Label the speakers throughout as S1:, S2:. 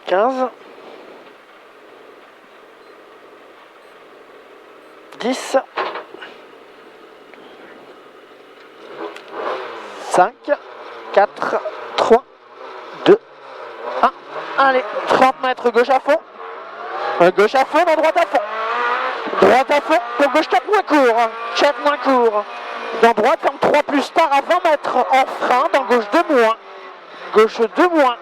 S1: 15, 10, 5, 4, 3, 2, 1. Allez, 30 mètres gauche à fond. Gauche à fond, dans droite à fond. Droite à fond, pour gauche 4 moins court. 4 moins court. Dans droite, ferme 3 plus tard à 20 mètres. En frein, dans gauche 2 moins. Gauche 2 moins.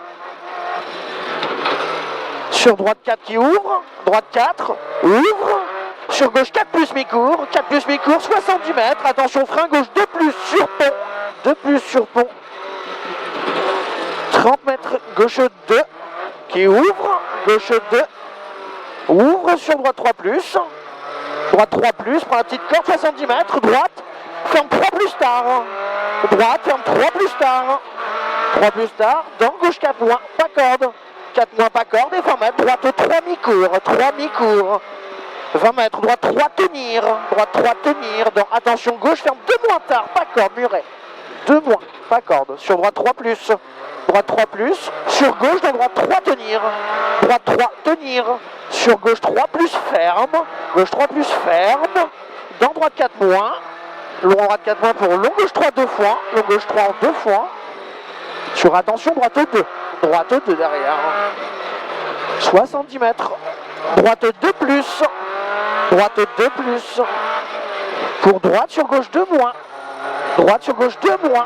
S1: Sur droite 4 qui ouvre. Droite 4, ouvre. Sur gauche 4 plus mi-court. 4 plus mi-court, 70 mètres. Attention, frein gauche 2 plus sur pont. 2 plus sur pont. 30 mètres, gauche 2 qui ouvre. Gauche 2. Ouvre sur droite 3 plus. Droite 3 plus, prend la petite corde, 70 mètres. Droite, ferme 3 plus tard. Droite, ferme 3 plus tard. 3 plus tard, dans gauche 4 moins, pas corde. 4 moins, pas corde et 20 mètres. Droite 3 mi-court, 3 mi-court. 20 mètres, droite 3 tenir. Droite 3 tenir. Dans, attention, gauche, ferme 2 moins tard, pas corde, muret. 2 moins, pas corde. Sur droite 3 plus. Droite 3 plus. Sur gauche, dans droite 3 tenir. Droite 3 tenir. Sur gauche 3 plus ferme. Gauche 3 plus ferme. Dans droite 4 moins. Long droite 4 moins pour long gauche 3 2 fois. Long gauche 3 en 2 fois. Sur attention, droite 2. Droite 2 derrière. 70 mètres. Droite 2 plus. Droite 2 plus. Pour droite sur gauche 2 moins. Droite sur gauche 2 moins.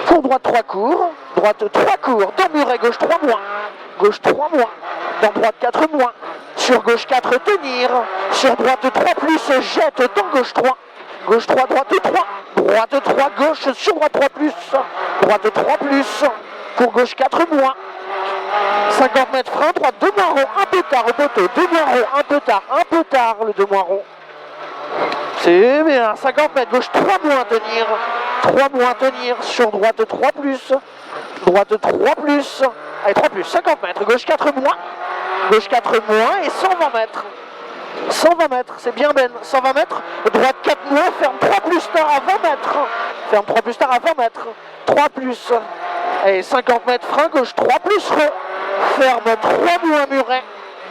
S1: Pour droite 3 court. Droite 3 court. Dans muret gauche 3 moins. Gauche 3 moins. Dans droite 4 moins. Sur gauche 4 tenir. Sur droite 3 plus. Jette dans gauche 3. Gauche 3, droite 3. Droite 3, gauche sur droite 3 plus. Droite 3 plus. Pour gauche 4 moins. 50 mètres frein, droite 2 moins rond. Un peu tard au poteau. 2 moins rond. Un peu tard le 2 moins rond. C'est bien. 50 mètres, gauche 3 moins tenir. 3 moins tenir. Sur droite 3 plus. Droite 3 plus. Allez, 3 plus. 50 mètres, gauche 4 moins. Gauche 4 moins et 120 mètres. 120 mètres, c'est bien Ben. 120 mètres, droite 4 moins, ferme 3 plus tard à 20 mètres. Ferme 3 plus tard à 20 mètres. 3 plus. Allez, 50 mètres, frein, gauche 3 plus rond. Ferme 3 moins muret.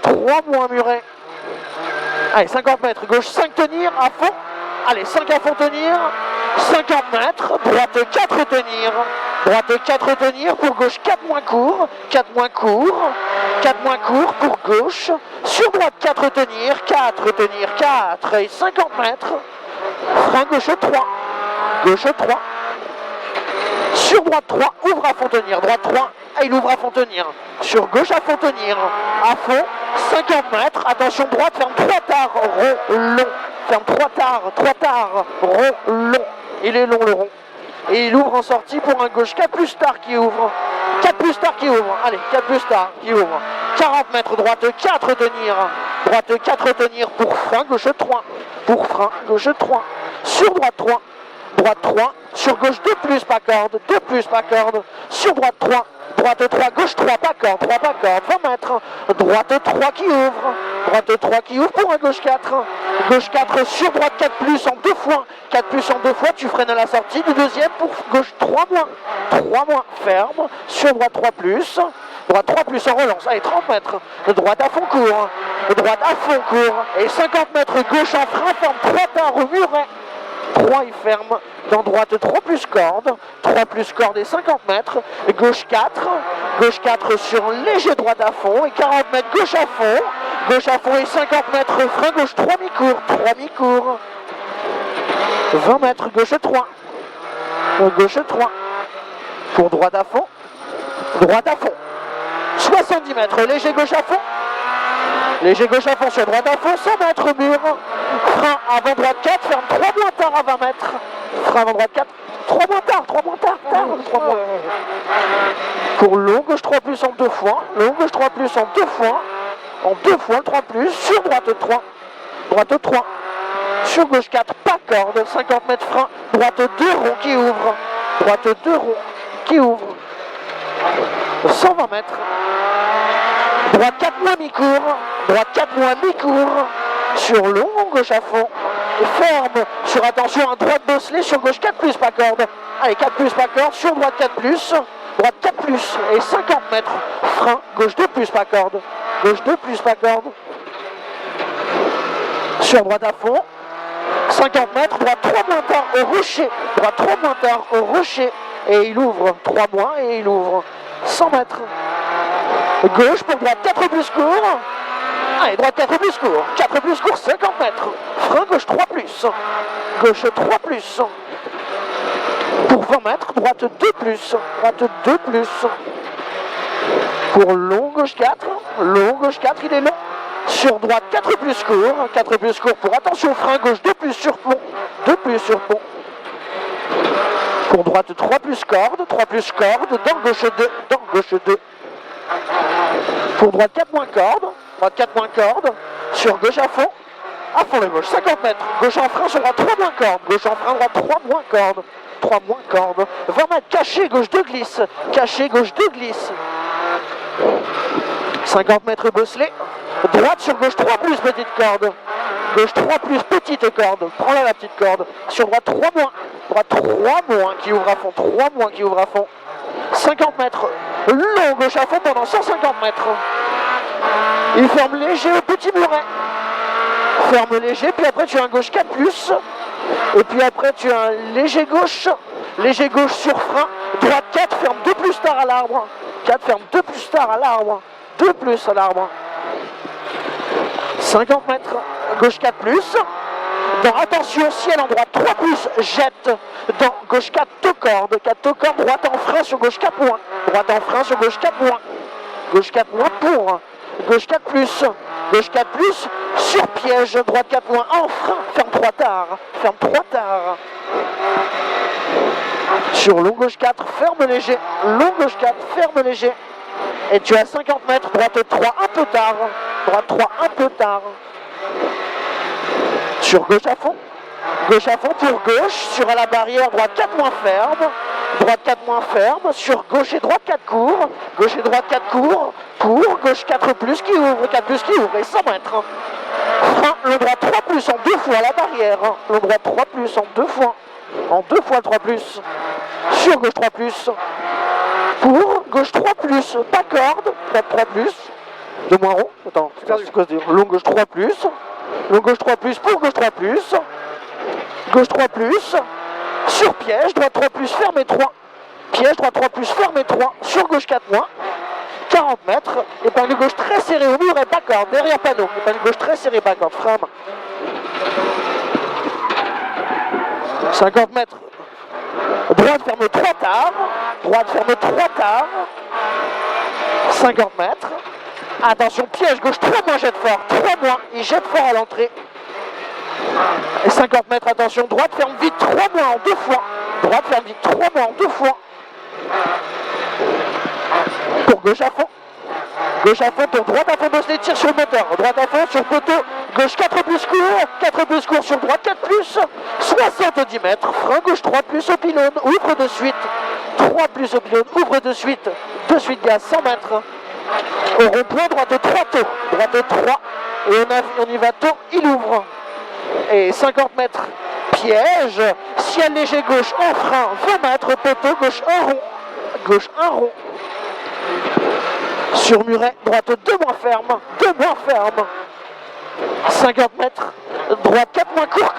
S1: 3 moins muret. Allez, 50 mètres, gauche 5 tenir à fond. Allez, 5 à fond tenir. 50 mètres, droite 4 tenir. Droite 4 tenir pour gauche 4 moins court. 4 moins court. 4 moins court pour gauche. Sur droite 4 tenir. 4 tenir. 4 et 50 mètres. Frein gauche 3. Gauche 3. Sur droite 3. Ouvre à fond tenir. Droite 3. Et il ouvre à fond tenir. Sur gauche à fond tenir. À fond. 50 mètres. Attention droite. Ferme 3 tard. Rond. Long. Ferme 3 tard. 3 tard. Rond. Long. Il est long le rond. Et il ouvre en sortie pour un gauche 4 plus tard qui ouvre. 4 plus tard qui ouvre. Allez, 4 plus tard qui ouvre. 40 mètres, droite 4 tenir. Droite 4 tenir pour frein, gauche 3. Pour frein, gauche 3. Sur droite 3. Droite 3. Sur gauche 2 plus, pas corde. 2 plus, pas corde. Sur droite 3. Droite 3, gauche 3, pas corde. 3, pas corde. 20 mètres. Droite 3 qui ouvre. Droite 3 qui ouvre pour un gauche 4. Gauche 4 sur droite 4 plus en 2 fois. 4 plus en 2 fois, tu freines à la sortie du deuxième pour gauche 3 moins. 3 moins, ferme. Sur droite 3 plus. Droite 3 plus en relance. Allez, 30 mètres. Droite à fond court. Droite à fond court. Et 50 mètres gauche en frein, ferme 3 tard au muret. 3 il ferme. Dans droite 3 plus corde. 3 plus corde et 50 mètres. Gauche 4. Gauche 4 sur léger droite à fond. Et 40 mètres gauche à fond. Gauche à fond et 50 mètres frein gauche 3 mi-court. 3 mi-court. 20 mètres gauche 3. Gauche 3. Pour droite à fond. Droite à fond. 70 mètres léger gauche à fond. Léger gauche à fond sur droite à fond. 100 mètres mur. Frein avant droite 4. Ferme 3 moins tard à 20 mètres. Frein avant droite 4. 3 moins tard. 3 moins tard. 3 moins. Pour long gauche 3 plus en 2 fois. Long gauche 3 plus en 2 fois. En 2 fois le 3 plus. Sur droite 3. Droite 3. Sur gauche 4. Pas corde. 50 mètres frein. Droite 2 rond qui ouvre. Droite 2 rond qui ouvre. 120 mètres. Droite 4 moins mi-court. Droite 4 moins mi-court. Sur long, gauche à fond. Ferme. Sur attention, un droite bosselé. Sur gauche 4 plus, pas corde. Allez, 4 plus, pas corde. Sur droite 4 plus. Droite 4 plus et 50 mètres, frein, gauche 2 plus, pas corde, gauche 2 plus, pas corde, sur droite à fond, 50 mètres, droite 3 moins tard au rocher, droite 3 moins tard au rocher, et il ouvre, 3 moins et il ouvre, 100 mètres, gauche pour droite 4 plus court, allez, droite 4 plus court, 4 plus court, 50 mètres, frein, gauche 3 plus, gauche 3 plus, pour 20 mètres, droite 2 plus, droite 2 plus, pour long, gauche 4, il est long, sur droite 4 plus court pour attention frein, gauche 2 plus sur pont, 2 plus sur pont, pour droite 3 plus corde, dans gauche 2, pour droite 4 moins corde, sur gauche à fond les gauche, 50 mètres, gauche en frein sur droite 3 moins corde, gauche en frein droite 3 moins corde, 20 mètres, caché, gauche 2 glisse, 50 mètres bosselé, droite sur gauche 3 plus petite corde, gauche 3 plus petite corde, prends-la la petite corde, sur droite 3 moins qui ouvre à fond, 50 mètres, long gauche à fond pendant 150 mètres, il ferme léger au petit muret, puis après tu as un gauche 4 plus, et puis après tu as un léger gauche sur frein, droite 4, ferme 2 plus tard à l'arbre, 2 plus à l'arbre, 50 mètres, gauche 4 plus, dans attention ciel en droite 3 plus, jette, dans gauche 4 to corde, droite en frein sur gauche 4 moins, gauche 4 moins pour, gauche 4 plus, sur piège, droite 4 moins, en frein, ferme 3 tard, sur long gauche 4, ferme léger, et tu as 50 mètres, droite 3 un peu tard, sur gauche à fond pour gauche, sur à la barrière, droite 4 moins ferme, sur gauche et droite 4 court, pour gauche 4 plus qui ouvre, et 100 mètres. Frein, le droit 3 plus en 2 fois à la barrière, le droit 3 plus en 2 fois, 3 plus, sur gauche 3 plus, pour gauche 3 plus, pas corde, 3 plus, de moins rond, attends, c'est quoi se dire, long gauche 3 plus, pour gauche 3 plus, gauche 3 plus, sur piège, droite 3 plus, fermé 3, piège, droite 3 plus, fermé 3, sur gauche 4 moins, 40 mètres, épingle gauche très serré au mur et pas corde, derrière panneau, épingle gauche très serré, pas corde, frein, 50 mètres, droite ferme 3 tard, 50 mètres, attention, piège, gauche 3 moins, jette fort, il jette fort à l'entrée, et 50 mètres, attention, droite ferme vite 3 moins en 2 fois, pour gauche à fond pour droite à fond, bosselé, tire sur le moteur, droite à fond sur poteau, gauche 4 plus court sur droite 4 plus, 70 mètres, frein gauche 3 plus au pylône, ouvre de suite, 3 plus au pylône, ouvre de suite gaz, 100 mètres, au rond-point, droite 3 tôt, et on y va tôt, il ouvre, et 50 mètres, piège, ciel léger gauche en frein, 20 mètres, poteau, gauche 1 rond, sur muret, droite 2 moins ferme, 50 mètres, droite 4 moins court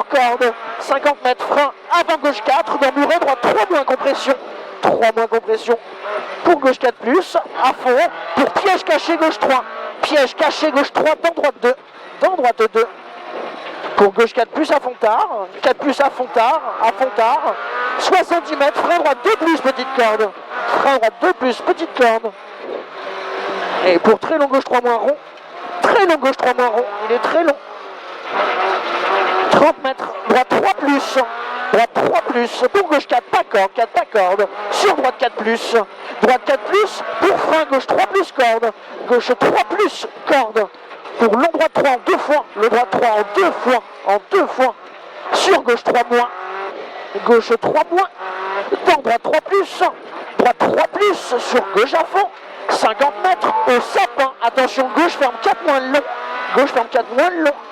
S1: corde, 50 mètres, frein, avant gauche 4, dans muret, droite 3 moins compression, pour gauche 4 plus, à fond, pour piège caché gauche 3, dans droite 2, pour gauche 4 plus à fond tard, 70 mètres, frein droite 2 plus, petite corde, et pour très long gauche 3 moins rond, il est très long, 30 mètres, droite 3 plus, pour gauche 4 pas corde, sur droite 4 plus, pour frein gauche 3 plus corde, pour long droite 3 en 2 fois, le droite 3 en 2 fois, sur gauche 3 moins, dans droite 3 plus, sur gauche à fond, 50 mètres au sapin, attention gauche ferme 4 moins long,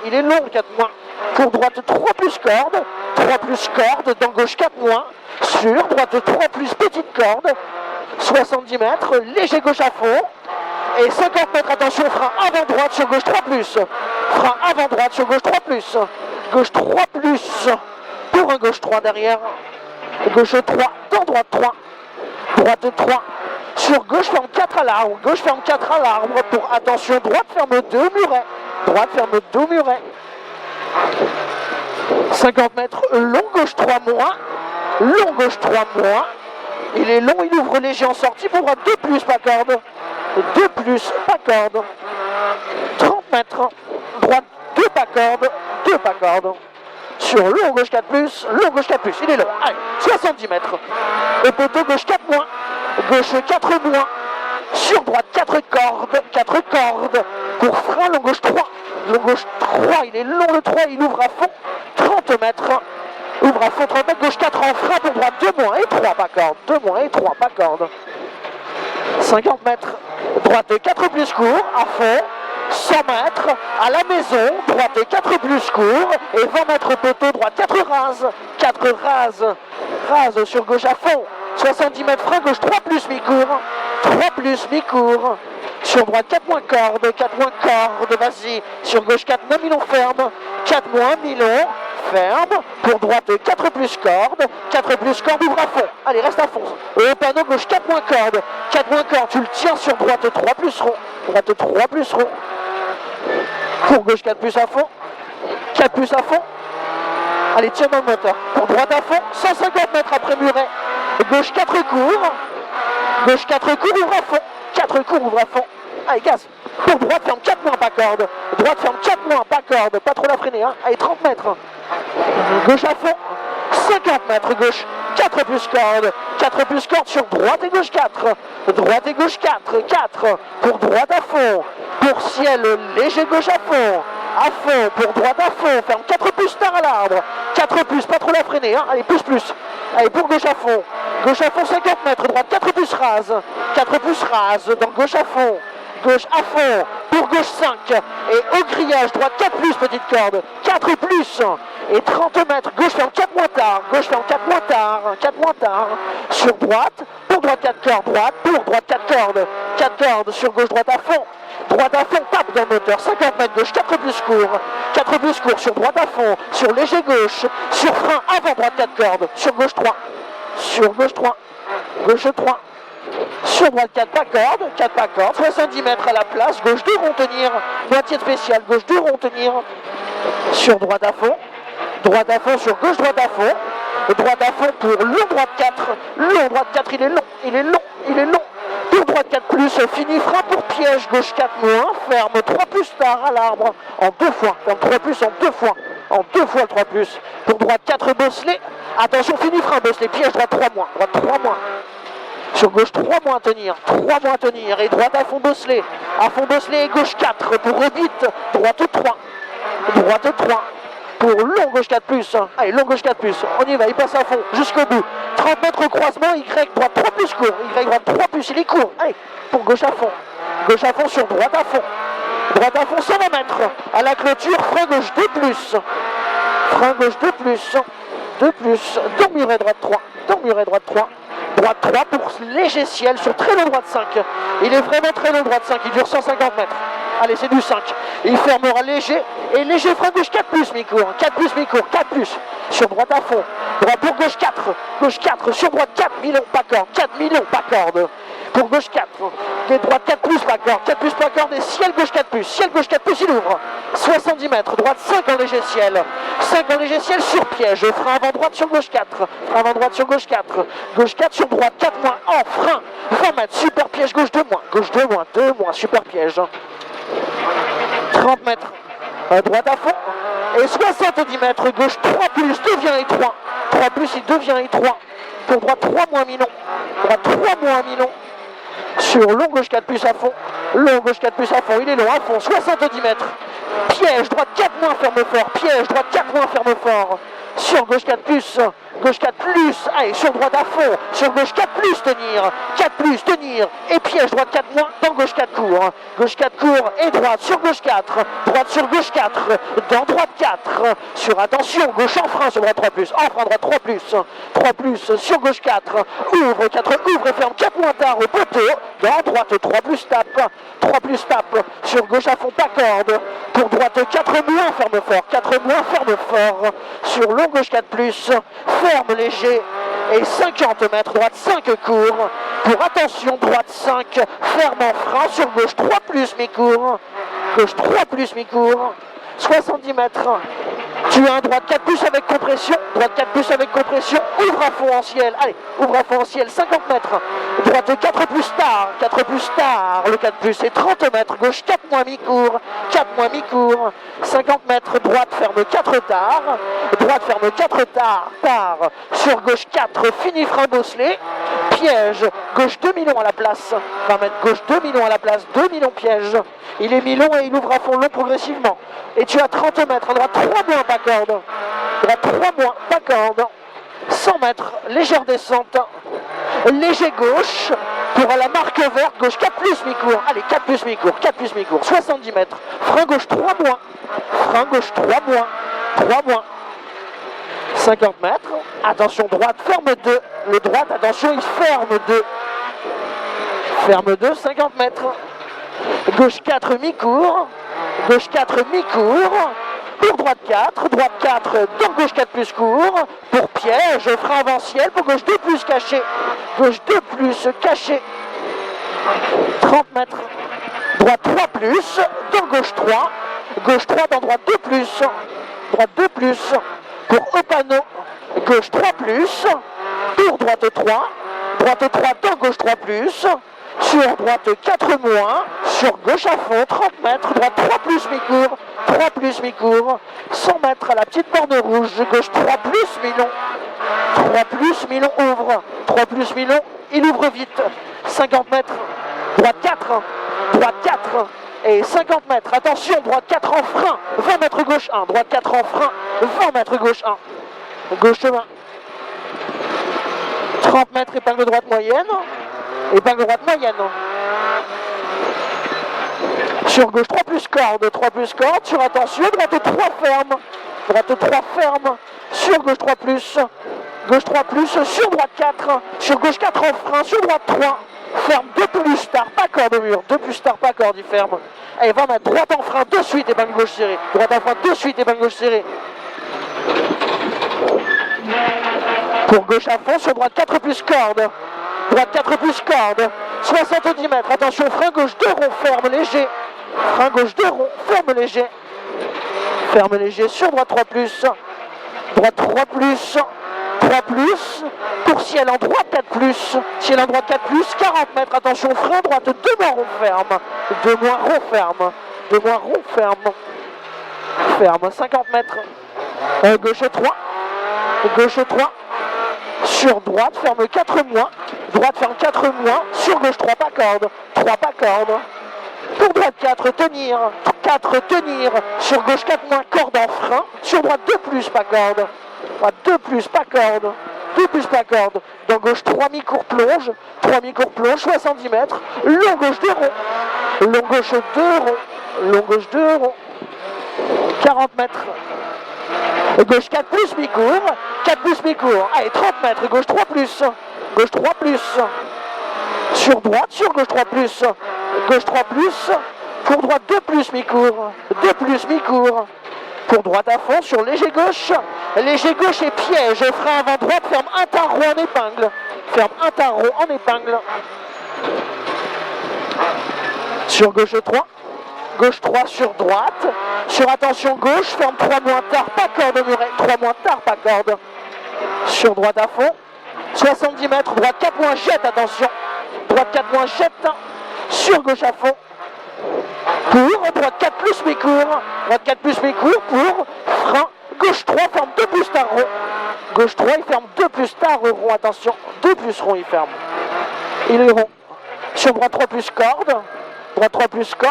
S1: il est long le 4 moins, pour droite 3 plus corde, 3 plus corde, dans gauche 4 moins, sur droite 3 plus petite corde, 70 mètres, léger gauche à fond, et 50 mètres, attention, frein avant droite sur gauche 3 plus, frein avant droite sur gauche 3 plus, gauche 3 plus, pour un gauche 3 derrière, gauche 3, dans droite 3, droite 3, sur gauche ferme 4 à l'arbre, gauche ferme 4 à l'arbre, pour attention, droite ferme 2 muret, droite ferme 2 muret, 50 mètres, long gauche 3 moins, long gauche 3 moins, il est long, il ouvre léger en sortie, pour droite 2 plus, pas corde, 2 plus, pas corde, 30 mètres, droite 2 pas corde, 2 pas corde, sur long gauche 4 plus, long gauche 4 plus, il est long, allez, 70 mètres, au poteau gauche 4 moins, gauche 4 moins, sur droite 4 cordes, pour frein long gauche 3, long gauche 3, il est long le 3, il ouvre à fond, 30 mètres, ouvre à fond 30 mètres, gauche 4 en frein pour droite 2 moins et 3 pas corde, 2 moins et 3 pas corde, 50 mètres, droite 4 plus court, à fond, 100 mètres, à la maison, droite 4 plus court, et 20 mètres poteau, droite 4 rase sur gauche à fond, 70 mètres frein, gauche 3 plus mi-court, 3 plus mi-court, sur droite 4 moins corde, vas-y, sur gauche 4 moins milon ferme, 4 moins milon, ferme, pour droite 4 plus corde, ouvre à fond, allez reste à fond, au panneau gauche 4 moins corde, tu le tiens sur droite 3 plus rond, pour gauche 4 plus à fond, allez tiens dans le moteur, pour droite à fond, 150 mètres après muret, gauche 4 court, ouvre à fond, 4 court, ouvre à fond, allez gaz, pour droite ferme 4 moins, pas corde, pas trop la freiner, hein. Allez 30 mètres, gauche à fond, 50 mètres, gauche 4 plus corde sur droite et gauche 4, pour droite à fond, pour ciel léger gauche à fond, pour droite à fond, ferme 4 plus tard à l'arbre, 4 plus, pas trop la freiner, hein. Allez plus, allez pour gauche à fond 50 mètres, droite 4 plus rase, dans gauche à fond, pour gauche 5, et au grillage, droite 4 plus, petite corde, 4 plus, et 30 mètres, gauche ferme 4 moins tard, 4 moins tard, sur droite, pour droite 4 cordes, pour droite 4 cordes, sur gauche droite à fond, tape dans le moteur, 50 mètres, gauche 4 plus court, sur droite à fond, sur léger gauche, sur frein avant droite 4 cordes, sur gauche 3, gauche 3, sur droite 4 pas corde, 70 mètres à la place, gauche 2 rond tenir, moitié spéciale, gauche 2 rond tenir, sur droite à fond sur gauche droite à fond pour long droite 4, il est long, pour droite 4 plus, fini frein pour piège, gauche 4 moins, ferme 3 plus tard à l'arbre, en 2 fois, ferme 3 plus en 2 fois le 3 plus, pour droite 4 bosselet, attention fini frein bosselet, piège droite 3 moins, sur gauche 3 moins à tenir, et droite à fond bosselet et gauche 4 pour rebite, droite 3, pour long gauche 4 plus, allez long gauche 4 plus, on y va, il passe à fond, jusqu'au bout, 30 mètres au croisement, Y droite 3 plus court, Y droite 3 plus, il est court, allez, pour gauche à fond sur droite à fond 120 mètres, à la clôture, frein gauche 2 plus, dans muret droite 3, droite 3 pour léger ciel sur très long droite 5, il est vraiment très long droite 5, il dure 150 mètres, allez c'est du 5, il fermera léger, et léger frein gauche 4 plus mi-court, 4 plus, sur droite à fond, droite pour gauche 4, sur droite 4 milons pas corde, pour gauche 4, et droite 4 plus pas corde, et ciel gauche 4 plus, il ouvre, 70 mètres, droite 5 en léger ciel, sur piège, frein avant droite sur gauche 4, gauche 4 sur droite 4 moins, en frein, 20 mètres, super piège, gauche 2 moins, super piège, 30 mètres, droite à fond, et 70 mètres, gauche 3 plus, devient étroit, 3 plus, il devient étroit, pour droite 3 moins milon, sur long gauche 4 plus à fond, il est long à fond, 70 mètres, piège, droite 4 moins ferme fort, sur gauche 4 plus, gauche 4 plus, allez, sur droite à fond, sur gauche 4 plus, tenir, 4 plus, tenir, et piège, droite 4 moins, dans gauche 4 court, gauche 4 court, et droite sur gauche 4, droite sur gauche 4, dans droite 4, sur attention, gauche en frein, sur droite 3 plus, en frein, droite 3 plus, sur gauche 4, ouvre, 4 ouvre et ferme 4 moins tard au poteau, dans droite 3 plus tape, sur gauche à fond, pas corde, pour droite 4 moins, ferme fort, 4 moins, ferme fort, sur long gauche 4 plus, ferme léger, et 50 mètres, droite 5 court, pour attention, droite 5, ferme en frein, sur gauche 3 plus mi-court, gauche 3 plus mi-court, 70 mètres, tu as un droite 4 plus avec compression, droite 4 plus avec compression, ouvre à fond en ciel, allez, ouvre à fond en ciel, 50 mètres, droite 4 plus tard, le 4 plus est 30 mètres, gauche 4 moins mi-court, 50 mètres, droite ferme 4 tard, sur gauche 4, fini frein bosselé, piège, gauche 2 millions à la place, 20 mètres, gauche 2 millions à la place, 2 millions piège, il est mi-long et il ouvre à fond long progressivement, et tu as 30 mètres, à droite 3 moins, pas corde, droite 3 moins, pas corde, 100 mètres, légère descente, léger gauche, pour la marque verte, gauche 4 plus mi-court, allez 4 plus mi-court, 70 mètres, frein gauche 3 moins, 3 moins, 50 mètres, attention droite, ferme 2, le droite, attention il ferme 2, 50 mètres, gauche 4 mi-court, pour droite 4, dans gauche 4 plus court, pour piège, frein avant ciel, pour gauche 2 plus caché, 30 mètres, droite 3 plus, dans gauche 3, dans droite 2 plus, pour haut panneau, gauche 3 plus, pour droite 3, dans gauche 3 plus, sur droite 4 moins, sur gauche à fond, 30 mètres, droite 3 plus mi-court, 100 mètres à la petite borne rouge, gauche 3 plus mi-long ouvre, 3 plus mi-long, il ouvre vite, 50 mètres, droite 4, et 50 mètres, attention, droite 4 en frein, 20 mètres gauche 1, droite 4 en frein, 20 mètres gauche 1, gauche 1, 30 mètres, épingle droite moyenne, sur gauche 3 plus corde, sur attention, droite 3 ferme, sur gauche 3 plus, sur droite 4, sur gauche 4 en frein, sur droite 3, ferme 2 plus tard, pas corde au mur, 2 plus tard, pas corde, il ferme. Allez, 20 mètres, droite en frein, de suite, épingle gauche serrée, pour gauche à fond, sur droite 4 plus corde, 70 mètres, attention, frein gauche 2 rond, ferme léger, sur droite 3 plus, pour ciel en droite 4 plus, 40 mètres, attention, frein droite 2 moins rond ferme, 50 mètres, gauche 3, sur droite, ferme 4 moins, sur gauche 3 pas corde, pour droite 4 tenir, sur gauche 4 moins, corde en frein, sur droite 2 plus pas corde, 2 plus pas corde, dans gauche 3 mi-court plonge, 70 mètres, long gauche 2 rond, 40 mètres, gauche 4 plus mi-court, allez 30 mètres, gauche 3 plus, sur droite, sur gauche 3 plus, pour droite 2 plus mi-court, pour droite à fond, sur léger gauche et piège, frein avant droite, ferme un tarot en épingle, sur gauche 3 sur droite, sur attention gauche, ferme 3 moins tard, pas corde au muret, sur droite à fond, 70 mètres, droite 4 moins jette, attention, sur gauche à fond, pour droite 4 plus mi-court, pour frein, gauche 3, ferme 2 plus tard rond, il ferme 2 plus tard rond, attention, 2 plus rond il ferme, il est rond, sur droite 3 plus corde,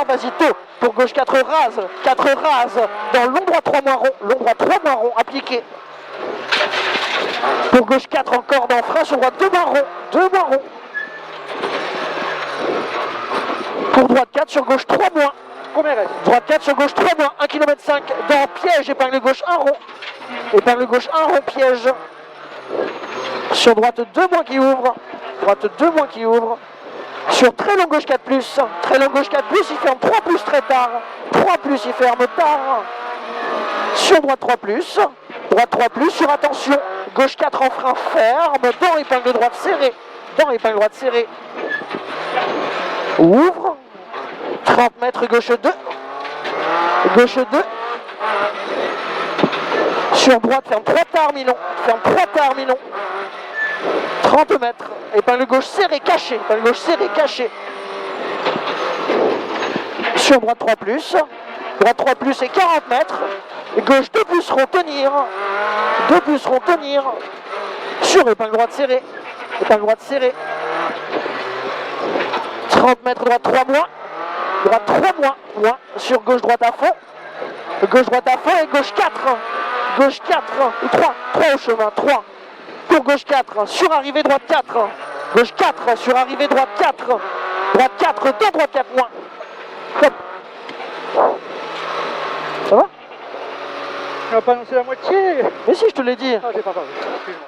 S1: vas-y tôt, pour gauche 4 rase, dans long droit 3 moins rond, appliqué. Pour gauche 4 encore d'enfrein sur droite 2 marrons. 2 marrons. Pour droite 4 sur gauche 3 moins.
S2: Combien reste?
S1: Droite 4 sur gauche 3 moins. 1 km 5 dans piège. Épingle gauche 1 rond. Épingle gauche 1 rond piège. Sur droite 2 moins qui ouvre. Droite 2 moins qui ouvre. Sur très long gauche 4+. Très long gauche 4+, il ferme 3+ très tard. 3+, il ferme tard. Sur droite 3+. Droite 3+, sur attention. Gauche 4 en frein ferme. Dans épingle droite serrée. Dans épingle droite serrée. Ouvre. 30 mètres gauche 2. Gauche 2. Sur droite, ferme 3 tard Milon. Ferme 3 tard Milon. 30 mètres. Épingle gauche serrée, cachée. Épingle gauche serrée, cachée. Sur droite 3+. Droite 3+ et 40 mètres. Et gauche 2+ rond tenir. 2+ rond tenir. Sur épingle droite serrée. Épingle droite serrée. 30 mètres droite 3 moins. Droite 3 moins. Moins. Sur gauche droite à fond. Gauche droite à fond et gauche 4. Gauche 4 ou 3. 3 au chemin. 3. Pour gauche 4. Sur arrivée droite 4. Gauche 4. Sur arrivée droite 4. Droite 4. Dans droite 4 moins. Hop. Ça va?
S2: Tu n'as pas annoncé la moitié?
S1: Mais si, je te l'ai dit.
S2: Ah, j'ai pas parlé. Excuse-moi.